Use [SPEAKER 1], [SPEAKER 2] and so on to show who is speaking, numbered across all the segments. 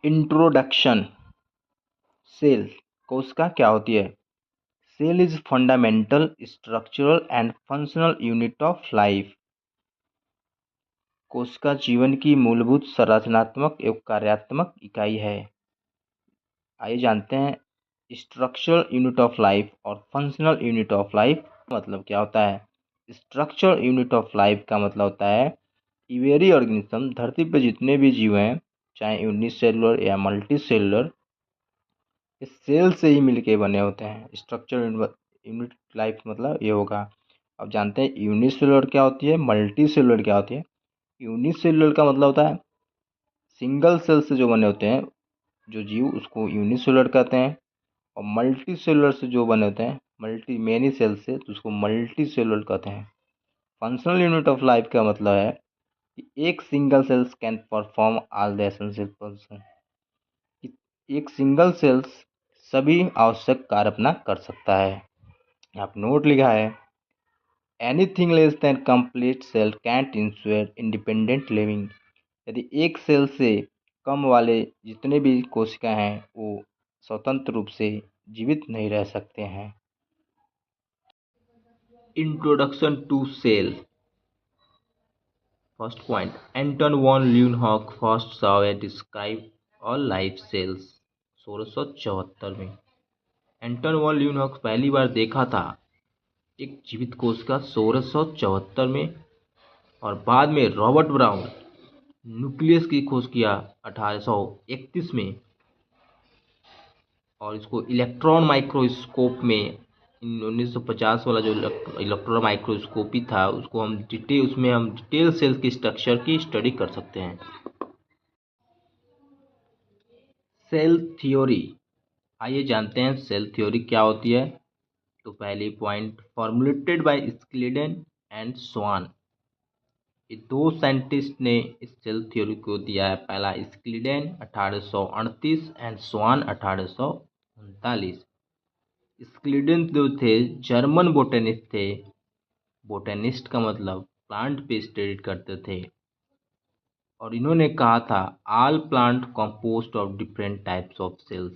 [SPEAKER 1] Introduction. Cell कोशिका क्या होती है? Cell is fundamental structural and functional unit of life. कोशिका जीवन की मूलभूत संरचनात्मक एवं कार्यात्मक इकाई है। आइए जानते हैं स्ट्रक्चरल यूनिट ऑफ लाइफ और फंक्शनल यूनिट ऑफ लाइफ मतलब क्या होता है। स्ट्रक्चरल यूनिट ऑफ लाइफ का मतलब होता है इवेरी ऑर्गेनिज्म, धरती पर जितने भी जीव हैं, चाहे यूनिसेलुलर या मल्टी सेलुलर, इस सेल से ही मिलके बने होते हैं। स्ट्रक्चरल यूनिट लाइफ मतलब ये होगा। अब जानते हैं यूनिसेलुलर क्या होती है, मल्टी सेलुलर क्या होती है। यूनिसेलुलर का मतलब होता है सिंगल सेल से जो बने होते हैं जो जीव, उसको यूनिसेलुलर कहते हैं। और मल्टी सेलुलर से जो बने होते हैं, मल्टी मेनी सेल से, तो उसको मल्टी सेलुलर कहते हैं। फंक्शनल यूनिट ऑफ लाइफ का मतलब है कि एक single cells can perform all the essential function. एक सिंगल सेल्स सभी आवश्यक कार्य अपना कर सकता है। यहाँ पे नोट लिखा है anything less than complete cell can't ensure independent living. यदि एक सेल से कम वाले जितने भी कोशिका हैं वो स्वतंत्र रूप से जीवित नहीं रह सकते हैं। Introduction to cell. First point, Anton van Leeuwenhoek first saw a describe all life cells 1674 में। एंटन वॉन ल्यूनहॉक पहली बार देखा था एक जीवित कोशिका 1674 में। और बाद में रॉबर्ट ब्राउन न्यूक्लियस की खोज किया 1831 में। और इसको इलेक्ट्रॉन माइक्रोस्कोप में 1950 वाला जो इलेक्ट्रॉन माइक्रोस्कोपी था उसको हम डिटेल सेल की स्ट्रक्चर की स्टडी कर सकते हैं। Cell theory. आइए जानते हैं सेल थ्योरी क्या होती है। तो पहली पॉइंट, फॉर्मुलेटेड बाय स्क्लीडेन एंड स्वान। ये दो साइंटिस्ट ने इस सेल थ्योरी को दिया है। पहला स्क्लीडेन 1838 एंड स्वान 1839। स्क्लीडेन जो थे जर्मन बोटेनिस्ट थे। बोटेनिस्ट का मतलब प्लांट पे स्टडी करते थे। और इन्होंने कहा था all plant composed of different types of cells.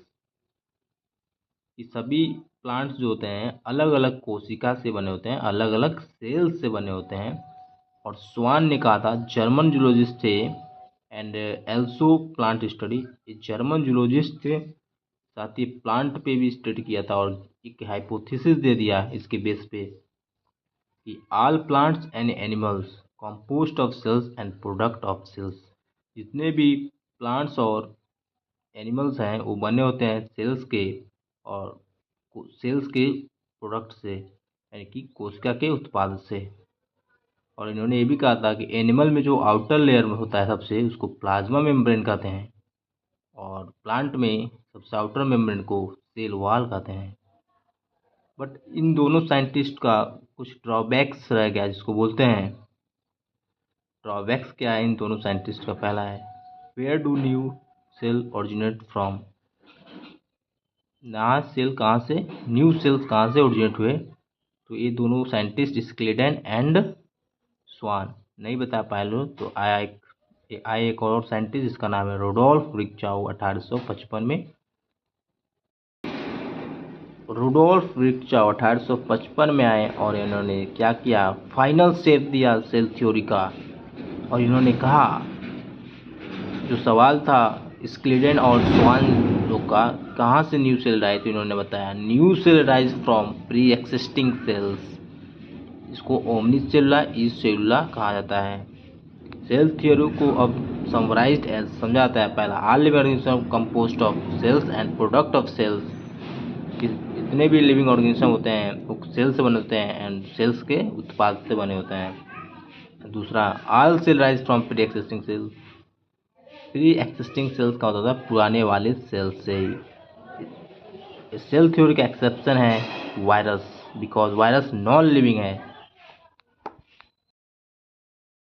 [SPEAKER 1] ये सभी प्लांट्स जो होते हैं अलग अलग कोशिका से बने होते हैं, अलग अलग सेल्स से बने होते हैं। और स्वान ने कहा था, जर्मन जूलॉजिस्ट थे एंड एल्सो प्लांट स्टडी, ये जर्मन जूलॉजिस्ट थे, साथ ही प्लांट पे भी स्टडी किया था। और एक हाइपोथेसिस दे दिया इसके बेस पे कि all plants and animals composed of cells and product of cells. जितने भी प्लांट्स और एनिमल्स हैं वो बने होते हैं सेल्स के और सेल्स के प्रोडक्ट से, यानी कि कोशिका के उत्पाद से। और इन्होंने ये भी कहा था कि एनिमल में जो आउटर लेयर में होता है सबसे, उसको प्लाज्मा मेम्ब्रेन कहते हैं। और प्लांट में सबसे आउटर मेम्ब्रेन को सेल वॉल कहते हैं। बट इन दोनों साइंटिस्ट का कुछ ड्रॉबैक्स रह गया जिसको बोलते हैं। ड्रॉबैक्स क्या है इन दोनों साइंटिस्ट का? पहला है where do new cell originate from. नया सेल कहाँ से, न्यू सेल्स कहाँ से ओरिजिनेट हुए? तो ये दोनों साइंटिस्ट स्क्लेडन एंड स्वान नहीं बता पाए लोग। तो आया एक और साइंटिस्ट जिसका नाम है रुडोल्फ रिक्चाउ 1855 में। रुडोल्फ रिक्चाउ 1855 में आए और इन्होंने क्या किया, फाइनल शेप दिया सेल थ्योरी का। और इन्होंने कहा, जो सवाल था स्क्लीडन और स्वान लोग का, कहाँ से न्यू सेल राइज, तो इन्होंने बताया new cell rise from pre existing cells. इसको ओमनी सेलुला ई सेलुला कहा जाता है। सेल थ्योरी को अब समराइज्ड एज समझा जाता है। पहला, all living organism composed of cells and product of cells. जितने भी लिविंग ऑर्गेनिज्म होते हैं वो सेल से बने होते हैं एंड सेल्स के उत्पाद से बने होते हैं। दूसरा, all cell rise from pre existing cells. Pre existing cells का होता था पुराने वाले सेल्स से ही। सेल थ्योरी का एक्सेप्शन है virus, because virus non living है।